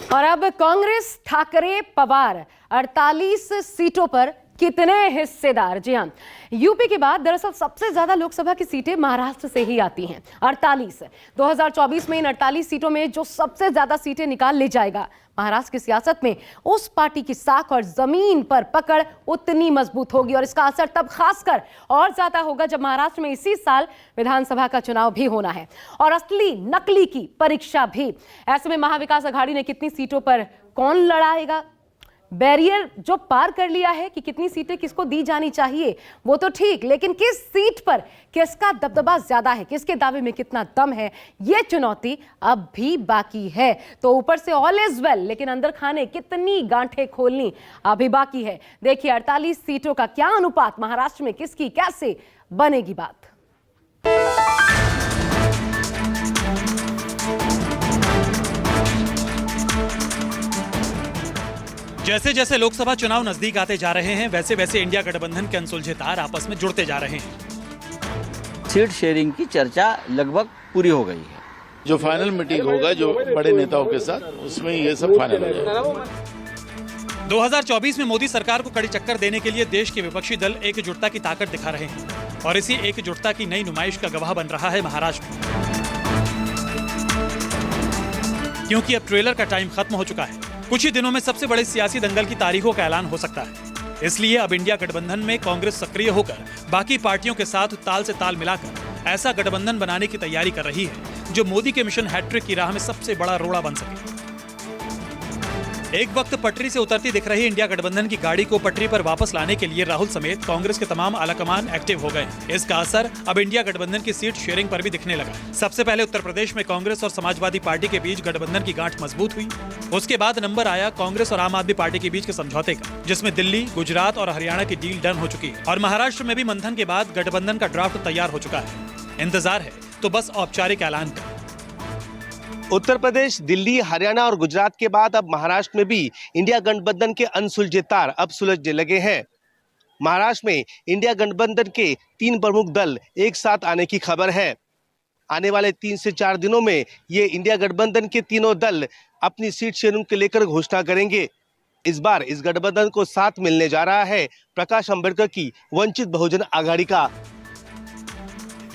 और अब कांग्रेस ठाकरे पवार 48 सीटों पर कितने हिस्सेदार। जी हां, यूपी के बाद दरअसल सबसे ज्यादा लोकसभा की सीटें महाराष्ट्र से ही आती हैं, 48। 2024 में इन 48 सीटों में जो सबसे ज्यादा सीटें निकाल ले जाएगा, महाराष्ट्र की सियासत में उस पार्टी की साख और जमीन पर पकड़ उतनी मजबूत होगी। और इसका असर तब खासकर और ज्यादा होगा जब महाराष्ट्र में इसी साल विधानसभा का चुनाव भी होना है और असली नकली की परीक्षा भी। ऐसे में महाविकास आघाड़ी ने कितनी सीटों पर कौन लड़ाएगा, बैरियर जो पार कर लिया है कि कितनी सीटें किसको दी जानी चाहिए वो तो ठीक, लेकिन किस सीट पर किसका दबदबा ज्यादा है, किसके दावे में कितना दम है, ये चुनौती अब भी बाकी है। तो ऊपर से ऑल इज वेल, लेकिन अंदर खाने कितनी गांठें खोलनी अभी बाकी है। देखिए 48 सीटों का क्या अनुपात, महाराष्ट्र में किसकी कैसे बनेगी बात। जैसे जैसे लोकसभा चुनाव नजदीक आते जा रहे हैं, वैसे वैसे इंडिया गठबंधन के अनसुलझे तार आपस में जुड़ते जा रहे हैं। सीट शेयरिंग की चर्चा लगभग पूरी हो गई है। जो फाइनल मीटिंग होगा जो बड़े नेताओं के साथ, उसमें ये सब फाइनल हो जाएगा। 2024 में मोदी सरकार को कड़ी टक्कर देने के लिए देश के विपक्षी दल एकजुटता की ताकत दिखा रहे हैं और इसी एकजुटता की नई नुमाइश का गवाह बन रहा है महाराष्ट्र, क्योंकि अब ट्रेलर का टाइम खत्म हो चुका है। कुछ ही दिनों में सबसे बड़े सियासी दंगल की तारीखों का ऐलान हो सकता है। इसलिए अब इंडिया गठबंधन में कांग्रेस सक्रिय होकर बाकी पार्टियों के साथ ताल से ताल मिलाकर ऐसा गठबंधन बनाने की तैयारी कर रही है जो मोदी के मिशन हैट्रिक की राह में सबसे बड़ा रोड़ा बन सके। एक वक्त पटरी से उतरती दिख रही इंडिया गठबंधन की गाड़ी को पटरी पर वापस लाने के लिए राहुल समेत कांग्रेस के तमाम आलाकमान एक्टिव हो गए। इसका असर अब इंडिया गठबंधन की सीट शेयरिंग पर भी दिखने लगा। सबसे पहले उत्तर प्रदेश में कांग्रेस और समाजवादी पार्टी के बीच गठबंधन की गांठ मजबूत हुई। उसके बाद नंबर आया कांग्रेस और आम आदमी पार्टी के बीच के समझौते का, जिसमें दिल्ली, गुजरात और हरियाणा की डील डन हो चुकी है और महाराष्ट्र में भी मंथन के बाद गठबंधन का ड्राफ्ट तैयार हो चुका है। इंतजार है तो बस औपचारिक ऐलान का। उत्तर प्रदेश, दिल्ली, हरियाणा और गुजरात के बाद अब महाराष्ट्र में भी इंडिया गठबंधन के अनसुलझे तार अब सुलझने लगे हैं। महाराष्ट्र में इंडिया गठबंधन के 3 प्रमुख दल एक साथ आने की खबर है। आने वाले 3 से 4 दिनों में ये इंडिया गठबंधन के तीनों दल अपनी सीट शेयरिंग को लेकर घोषणा करेंगे। इस बार इस गठबंधन को साथ मिलने जा रहा है प्रकाश अंबेडकर की वंचित बहुजन आघाड़ी का।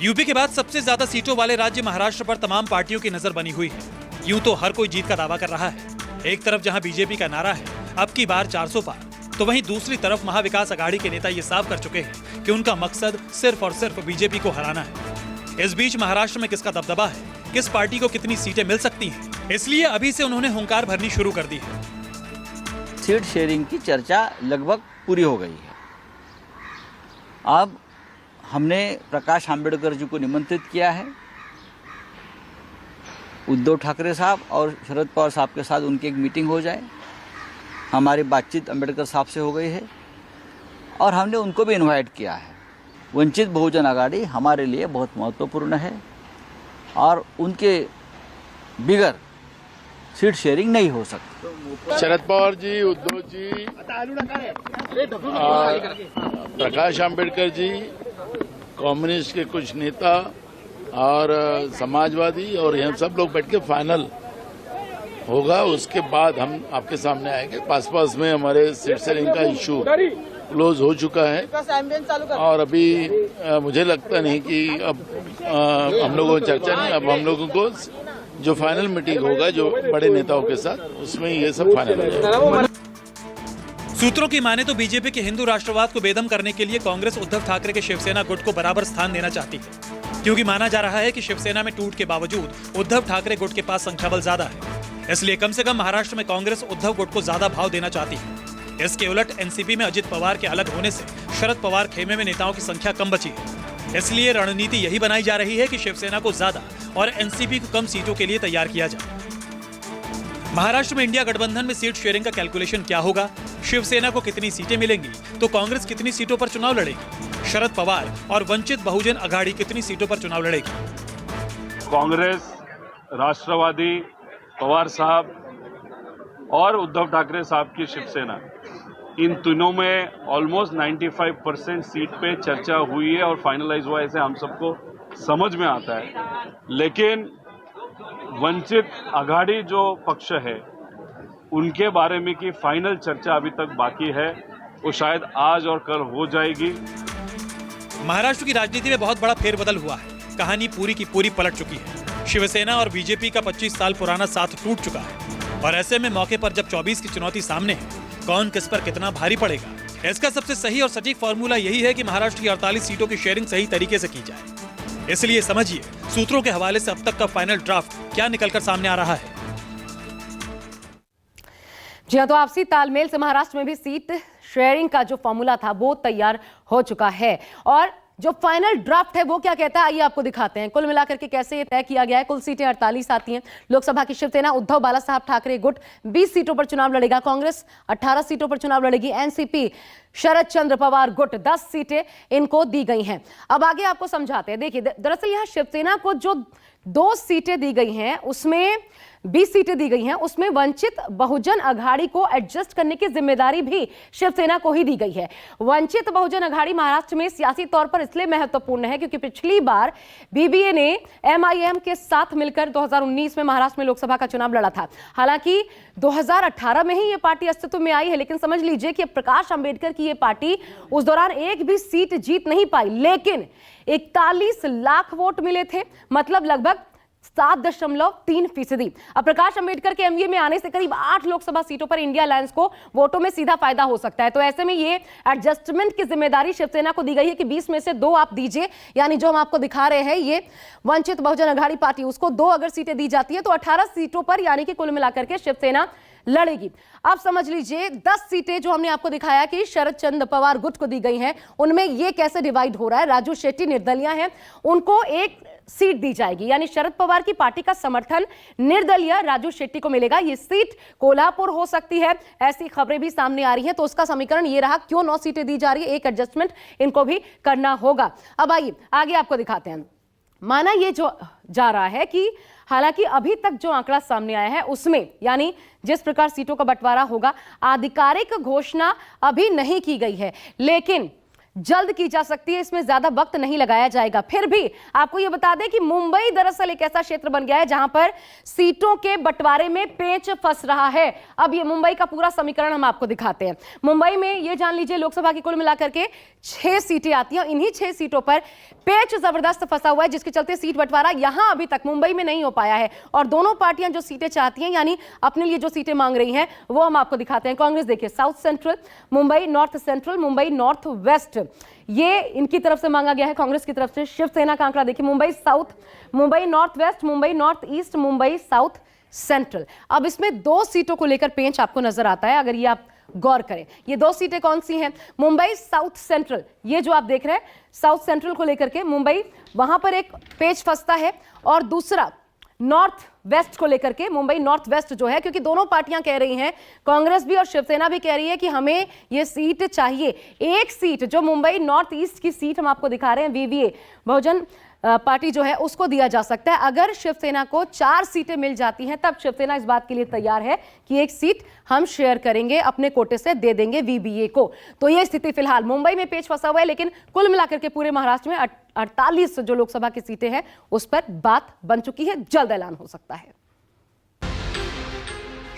यूपी के बाद सबसे ज्यादा सीटों वाले राज्य महाराष्ट्र पर तमाम पार्टियों की नजर बनी हुई है। यूं तो हर कोई जीत का दावा कर रहा है। एक तरफ जहां बीजेपी का नारा है अब की बार 400 पार, तो वहीं दूसरी तरफ महाविकास आघाड़ी के नेता ये साफ कर चुके हैं कि उनका मकसद सिर्फ और सिर्फ बीजेपी को हराना है। इस बीच महाराष्ट्र में किसका दबदबा है, किस पार्टी को कितनी सीटें मिल सकती हैं, इसलिए अभी से उन्होंने हुंकार भरनी शुरू कर दी है। सीट शेयरिंग की चर्चा लगभग पूरी हो गई है। अब हमने प्रकाश आंबेडकर जी को निमंत्रित किया है। उद्धव ठाकरे साहब और शरद पवार साहब के साथ उनकी एक मीटिंग हो जाए। हमारी बातचीत अंबेडकर साहब से हो गई है और हमने उनको भी इनवाइट किया है। वंचित बहुजन आघाड़ी हमारे लिए बहुत महत्वपूर्ण है और उनके बिगर सीट शेयरिंग नहीं हो सकती। शरद पवार जी, उद्धव जी, प्रकाश आंबेडकर जी, कम्युनिस्ट के कुछ नेता और समाजवादी और हम सब लोग बैठ के फाइनल होगा। उसके बाद हम आपके सामने आएंगे। पास में हमारे सीट शेयरिंग का इशू क्लोज हो चुका है और अभी मुझे लगता नहीं कि अब हम लोगों को चर्चा नहीं, अब हम लोगों को जो फाइनल मीटिंग होगा जो बड़े नेताओं के साथ, उसमें ये सब फाइनल हो जाएगा। सूत्रों की माने तो बीजेपी के हिंदू राष्ट्रवाद को बेदम करने के लिए कांग्रेस उद्धव ठाकरे के शिवसेना गुट को बराबर स्थान देना चाहती है, क्योंकि माना जा रहा है कि शिवसेना में टूट के बावजूद उद्धव ठाकरे गुट के पास संख्याबल ज्यादा है। इसलिए कम से कम महाराष्ट्र में कांग्रेस उद्धव गुट को ज्यादा भाव देना चाहती है। इसके उलट एनसीपी में अजित पवार के अलग होने से शरद पवार खेमे में नेताओं की संख्या कम बची है। इसलिए रणनीति यही बनाई जा रही है कि शिवसेना को ज्यादा और एनसीपी को कम सीटों के लिए तैयार किया जाए। महाराष्ट्र में इंडिया गठबंधन में सीट शेयरिंग का कैलकुलेशन क्या होगा, शिवसेना को कितनी सीटें मिलेंगी तो कांग्रेस कितनी सीटों पर चुनाव लड़ेगी, शरद पवार और वंचित बहुजन आघाड़ी कितनी सीटों पर चुनाव लड़ेगी। कांग्रेस, राष्ट्रवादी, पवार साहब और उद्धव ठाकरे साहब की शिवसेना, इन तीनों में ऑलमोस्ट 95% सीट पे चर्चा हुई है और फाइनलाइज हुआ, ऐसे हम सबको समझ में आता है। लेकिन वंचित आघाड़ी जो पक्ष है उनके बारे में की फाइनल चर्चा अभी तक बाकी है, वो शायद आज और कल हो जाएगी। महाराष्ट्र की राजनीति में बहुत बड़ा फेरबदल हुआ है। कहानी पूरी की पूरी पलट चुकी है। शिवसेना और बीजेपी का 25 साल पुराना साथ टूट चुका है और ऐसे में मौके पर जब 24 की चुनौती सामने है, कौन किस पर कितना भारी पड़ेगा, इसका सबसे सही और सटीक फॉर्मूला यही है कि महाराष्ट्र की 48 सीटों की शेयरिंग सही तरीके से की जाए। इसलिए समझिए सूत्रों के हवाले से अब तक का फाइनल ड्राफ्ट क्या निकलकर सामने आ रहा है। जी हाँ, तो आपसी तालमेल से महाराष्ट्र में भी सीट शेयरिंग का जो फॉर्मूला था वो तैयार हो चुका है और जो फाइनल ड्राफ्ट है वो क्या कहता है, आइए आपको दिखाते हैं। कुल मिलाकर के कैसे ये तय किया गया है। कुल सीटें 48 आती हैं। लोकसभा की शिवसेना उद्धव बाला साहब ठाकरे गुट 20 सीटों पर चुनाव लड़ेगा। कांग्रेस 18 सीटों पर चुनाव लड़ेगी। एनसीपी शरद चंद्र पवार गुट 10 सीटें इनको दी गई हैं। अब आगे आपको समझाते हैं। देखिए, दरअसल यहां शिवसेना को जो 2 सीटें दी गई हैं उसमें 20 सीटें दी गई हैं, उसमें वंचित बहुजन अघाड़ी को एडजस्ट करने की जिम्मेदारी भी शिवसेना को ही दी गई है। वंचित बहुजन अघाड़ी महाराष्ट्र में सियासी तौर पर इसलिए महत्वपूर्ण है क्योंकि पिछली बार बीबीए ने एमआईएम के साथ मिलकर 2019 में महाराष्ट्र में लोकसभा का चुनाव लड़ा था। हालांकि 2018 में ही ये पार्टी अस्तित्व में आई है, लेकिन समझ लीजिए कि प्रकाश अंबेडकर की ये पार्टी उस दौरान एक भी सीट जीत नहीं पाई, लेकिन 41 लाख वोट मिले थे, मतलब लगभग 7.3%। अब प्रकाश अंबेडकर के एमवीए में आने से करीब 8 लोकसभा सीटों पर इंडिया अलायंस को वोटों में सीधा फायदा हो सकता है। तो ऐसे में ये एडजस्टमेंट की जिम्मेदारी शिवसेना को दी गई है कि 20 में से 2 आप दीजिए, यानी जो हम आपको दिखा रहे हैं ये वंचित बहुजन अघाड़ी पार्टी, उसको 2 अगर सीटें दी जाती है तो 18 सीटों पर यानी कि कुल मिलाकर के शिवसेना लड़ेगी। अब समझ लीजिए 10 सीटें जो हमने आपको दिखाया कि शरद चंद्र पवार गुट को दी गई हैं, उनमें ये कैसे डिवाइड हो रहा है। राजू शेट्टी निर्दलीय हैं, उनको 1 सीट दी जाएगी, यानी शरद पवार की पार्टी का समर्थन निर्दलीय राजू शेट्टी को मिलेगा। ये सीट कोल्हापुर हो सकती है, ऐसी खबरें भी सामने आ रही हैं। तो उसका समीकरण ये रहा, क्यों 9 सीटें दी जा रही है, एक एडजस्टमेंट इनको भी करना होगा। अब आइए आगे आपको दिखाते हैं। माना ये जो जा रहा है कि हालांकि अभी तक जो आंकड़ा सामने आया है उसमें, यानी जिस प्रकार सीटों का बंटवारा होगा, आधिकारिक घोषणा अभी नहीं की गई है, लेकिन जल्द की जा सकती है, इसमें ज्यादा वक्त नहीं लगाया जाएगा। फिर भी आपको यह बता दें कि मुंबई दरअसल एक ऐसा क्षेत्र बन गया है जहां पर सीटों के बंटवारे में पेंच फंस रहा है। अब ये मुंबई का पूरा समीकरण हम आपको दिखाते हैं। मुंबई में ये जान लीजिए लोकसभा की कुल मिलाकर के 6 सीटें आती हैं। इन्हीं 6 सीटों पर पेंच जबरदस्त फंसा हुआ है, जिसके चलते सीट बंटवारा यहां अभी तक मुंबई में नहीं हो पाया है। और दोनों पार्टियां जो सीटें चाहती हैं, यानी अपने लिए जो सीटें मांग रही हैं, वो हम आपको दिखाते हैं। कांग्रेस देखिए south central, Mumbai north central, Mumbai north west, ये इनकी तरफ से मांगा गया है कांग्रेस की तरफ से। शिवसेना का आंकड़ा देखिए, Mumbai south, Mumbai north west, Mumbai north east, Mumbai south central. अब इसमें 2 सीटों को लेकर पेंच आपको नजर आता है, अगर ये आप गौर करें। ये 2 सीटें कौन सी हैं? मुंबई साउथ सेंट्रल, ये जो आप देख रहे हैं साउथ सेंट्रल को लेकर के मुंबई, वहां पर एक पेच फंसता है, और दूसरा नॉर्थ वेस्ट को लेकर के मुंबई नॉर्थ वेस्ट जो है, क्योंकि दोनों पार्टियां कह रही हैं, कांग्रेस भी और शिवसेना भी कह रही है कि हमें ये सीट चाहिए। एक सीट जो मुंबई नॉर्थ ईस्ट की सीट हम आपको दिखा रहे हैं, वीवीए बहुजन पार्टी जो है उसको दिया जा सकता है। अगर शिवसेना को 4 सीटें मिल जाती हैं तब शिवसेना इस बात के लिए तैयार है कि एक सीट हम शेयर करेंगे, अपने कोटे से दे देंगे वीवीए को। तो ये स्थिति फिलहाल मुंबई में पेच फंसा हुआ है, लेकिन कुल मिलाकर के पूरे महाराष्ट्र में 48 जो लोकसभा की सीटें हैं उस पर बात बन चुकी है, जल्द ऐलान हो सकता है।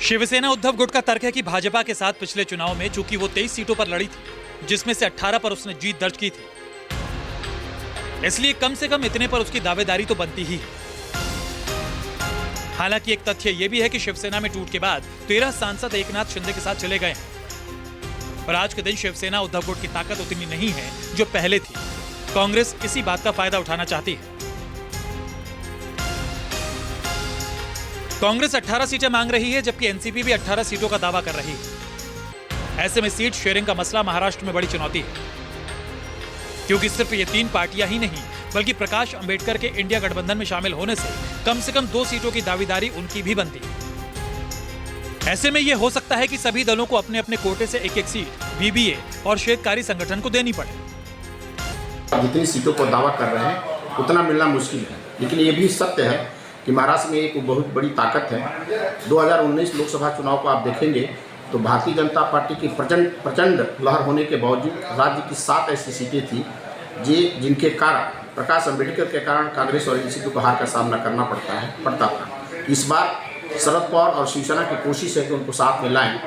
शिवसेना उद्धव गुट का तर्क है कि भाजपा के साथ पिछले चुनाव में चूंकि वो 23 सीटों पर लड़ी थी, जिसमें से 18 पर उसने जीत दर्ज की थी, इसलिए कम से कम इतने पर उसकी दावेदारी तो बनती ही है। हालांकि एक तथ्य यह भी है कि शिवसेना में टूट के बाद 13 सांसद एकनाथ शिंदे के साथ चले गए हैं और आज के दिन शिवसेना उद्धव गुट की ताकत उतनी नहीं है जो पहले थी। कांग्रेस इसी बात का फायदा उठाना चाहती है। कांग्रेस 18 सीटें मांग रही है, जबकि एनसीपी भी 18 सीटों का दावा कर रही है। ऐसे में सीट शेयरिंग का मसला महाराष्ट्र में बड़ी चुनौती है, क्योंकि सिर्फ ये 3 पार्टियां ही नहीं बल्कि प्रकाश अंबेडकर के इंडिया गठबंधन में शामिल होने से कम 2 सीटों की दावेदारी उनकी भी बनती है। ऐसे में यह हो सकता है कि सभी दलों को अपने अपने कोटे से एक सीट बीबीए और श्वेतकारी संगठन को देनी पड़े। जितनी सीटों को दावा कर रहे हैं उतना मिलना मुश्किल है, लेकिन ये भी सत्य है कि महाराष्ट्र में एक बहुत बड़ी ताकत है। 2019 लोकसभा चुनाव को आप देखेंगे तो भारतीय जनता पार्टी की प्रचंड लहर होने के बावजूद राज्य की 7 ऐसी सीटें थी जिनके कारण प्रकाश अंबेडकर के कारण कांग्रेस और एनसीपी को हार का सामना करना पड़ता था। इस बार शरद पवार और शिवसेना की कोशिश है कि उनको साथ में लाएं,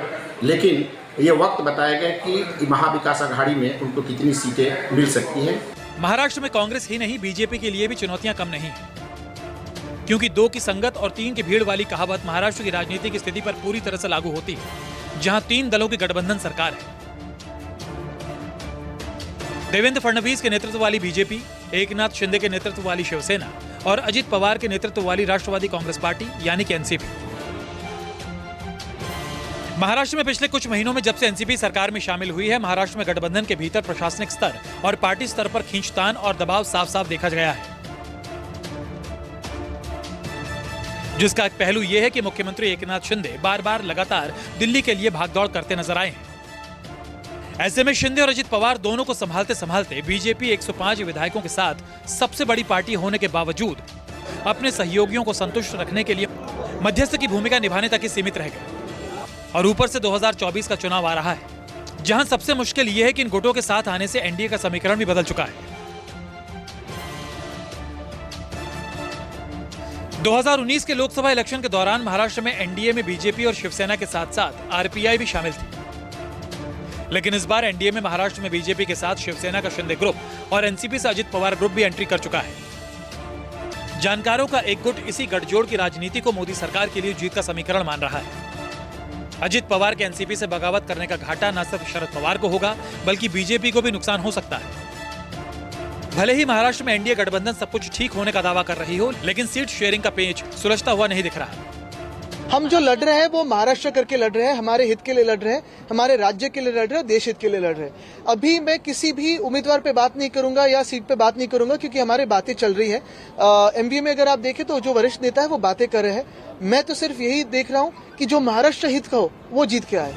लेकिन ये वक्त बताएगा कि महाविकास आघाड़ी में उनको कितनी सीटें मिल सकती हैं। महाराष्ट्र में कांग्रेस ही नहीं, बीजेपी के लिए भी चुनौतियां कम नहीं है, क्योंकि 2 की संगत और 3 की भीड़ वाली कहावत महाराष्ट्र की राजनीति की स्थिति पर पूरी तरह से लागू होती है, जहां 3 दलों की गठबंधन सरकार है। देवेंद्र फडणवीस के नेतृत्व वाली बीजेपी, एकनाथ शिंदे के नेतृत्व वाली शिवसेना और अजित पवार के नेतृत्व वाली राष्ट्रवादी कांग्रेस पार्टी यानी कि एनसीपी। महाराष्ट्र में पिछले कुछ महीनों में जब से एनसीपी सरकार में शामिल हुई है, महाराष्ट्र में गठबंधन के भीतर प्रशासनिक स्तर और पार्टी स्तर पर खींचतान और दबाव साफ साफ देखा गया है, जिसका एक पहलू यह है कि मुख्यमंत्री एकनाथ शिंदे बार बार लगातार दिल्ली के लिए भागदौड़ करते नजर आए हैं। ऐसे में शिंदे और अजित पवार दोनों को संभालते संभालते बीजेपी 105 विधायकों के साथ सबसे बड़ी पार्टी होने के बावजूद अपने सहयोगियों को संतुष्ट रखने के लिए मध्यस्थ की भूमिका निभाने तक ही सीमित रह गए। और ऊपर से 2024 का चुनाव आ रहा है, जहां सबसे मुश्किल यह है कि इन गुटों के साथ आने से एनडीए का समीकरण भी बदल चुका है। 2019 के लोकसभा इलेक्शन के दौरान महाराष्ट्र में एनडीए में बीजेपी और शिवसेना के साथ साथ आरपीआई भी शामिल थी, लेकिन इस बार एनडीए में महाराष्ट्र में बीजेपी के साथ शिवसेना का शिंदे ग्रुप और एनसीपी से अजित पवार ग्रुप भी एंट्री कर चुका है। जानकारों का एक गुट इसी गठजोड़ की राजनीति को मोदी सरकार के लिए जीत का समीकरण मान रहा है। अजित पवार के एनसीपी से बगावत करने का घाटा न सिर्फ शरद पवार को होगा, बल्कि बीजेपी को भी नुकसान हो सकता है। भले ही महाराष्ट्र में एनडीए गठबंधन सब कुछ ठीक होने का दावा कर रही हो, लेकिन सीट शेयरिंग का पेच सुलझता हुआ नहीं दिख रहा। हम जो लड़ रहे हैं वो महाराष्ट्र करके लड़ रहे हैं, हमारे हित के लिए लड़ रहे हैं, हमारे राज्य के लिए लड़ रहे हैं, देश हित के लिए लड़ रहे हैं। अभी मैं किसी भी उम्मीदवार पे बात नहीं करूंगा या सीट पे बात नहीं करूंगा, क्योंकि हमारी बातें चल रही है। एमवीए में अगर आप देखें तो जो वरिष्ठ नेता है वो बातें कर रहे हैं। मैं तो सिर्फ यही देख रहा हूँ कि जो महाराष्ट्र हित का हो वो जीत के आए।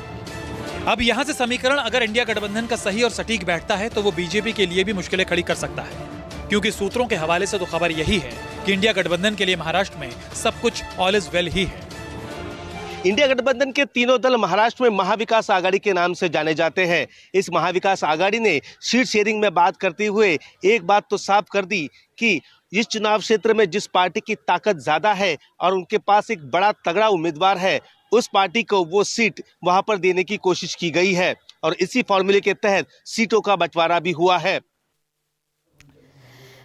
अब यहाँ से समीकरण अगर इंडिया गठबंधन का सही और सटीक बैठता है तो वो बीजेपी के लिए भी मुश्किलें खड़ी कर सकता है, क्योंकि सूत्रों के हवाले से तो खबर यही है कि इंडिया गठबंधन के लिए महाराष्ट्र में सब कुछ ऑल इज वेल ही है। इंडिया गठबंधन के तीनों दल महाराष्ट्र में महाविकास आघाड़ी के नाम से जाने जाते हैं। इस महाविकास आघाड़ी ने सीट शेयरिंग में बात करते हुए एक बात तो साफ कर दी कि इस चुनाव क्षेत्र में जिस पार्टी की ताकत ज्यादा है और उनके पास एक बड़ा तगड़ा उम्मीदवार है, उस पार्टी को वो सीट वहां पर देने की कोशिश की गई है और इसी फॉर्मूले के तहत सीटों का बंटवारा भी हुआ है।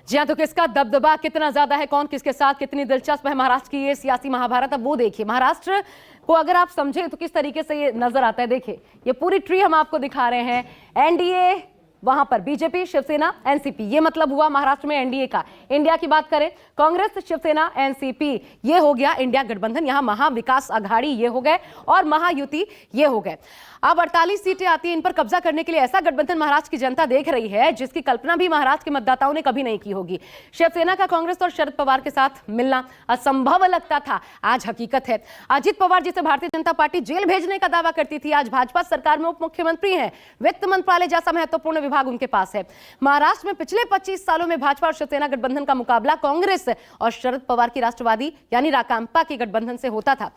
जी हाँ, तो किसका दबदबा कितना ज्यादा है, कौन किसके साथ कितनी दिलचस्प है महाराष्ट्र की ये सियासी महाभारत, अब वो देखिए। महाराष्ट्र को अगर आप समझें तो किस तरीके से ये नजर आता है, देखिए ये पूरी ट्री हम आपको दिखा रहे हैं। एनडीए, वहां पर बीजेपी, शिवसेना, एनसीपी, ये मतलब हुआ महाराष्ट्र में एनडीए का। इंडिया की बात करें, कांग्रेस, शिवसेना, एनसीपी, ये हो गया इंडिया गठबंधन। यहां महाविकास आघाड़ी ये हो गए और महायुति ये हो गए। अब 48 सीटें आती हैं, इन पर कब्जा करने के लिए ऐसा गठबंधन महाराष्ट्र की जनता देख रही है जिसकी कल्पना भी महाराष्ट्र के मतदाताओं ने कभी नहीं की होगी। शिवसेना का कांग्रेस और शरद पवार के साथ मिलना असंभव लगता था, आज हकीकत है। अजित पवार, जिसे भारतीय जनता पार्टी जेल भेजने का दावा करती थी, आज भाजपा सरकार में उप मुख्यमंत्री हैं। वित्त मंत्रालय जैसा महत्वपूर्ण विभाग उनके पास है। महाराष्ट्र में पिछले 25 सालों में भाजपा और शिवसेना गठबंधन का मुकाबला कांग्रेस और शरद पवार की राष्ट्रवादी यानी राकांपा के गठबंधन से होता था।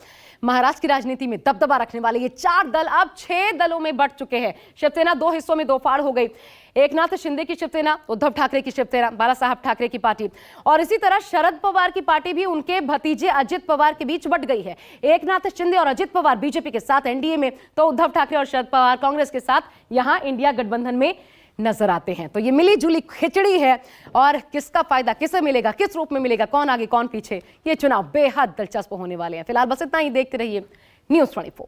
महाराष्ट्र की राजनीति में दबदबा रखने वाले ये 4 दल अब 6 दलों में बढ़ चुके हैं। शिवसेना 2 हिस्सों में दो फाड़ हो गई। एकनाथ शिंदे की शिवसेना, उद्धव ठाकरे की शिवसेना, बाला साहब ठाकरे की पार्टी, और इसी तरह शरद पवार की पार्टी भी उनके भतीजे अजित पवार के बीच बट गई है। एकनाथ शिंदे और अजित पवार बीजेपी के साथ एनडीए में, तो उद्धव ठाकरे और शरद पवार कांग्रेस के साथ यहां इंडिया गठबंधन में नजर आते हैं। तो ये मिली जुली खिचड़ी है और किसका फायदा किसे मिलेगा, किस रूप में मिलेगा, कौन आगे कौन पीछे, ये चुनाव बेहद दिलचस्प होने वाले हैं। फिलहाल बस इतना ही, देखते रहिए News 24।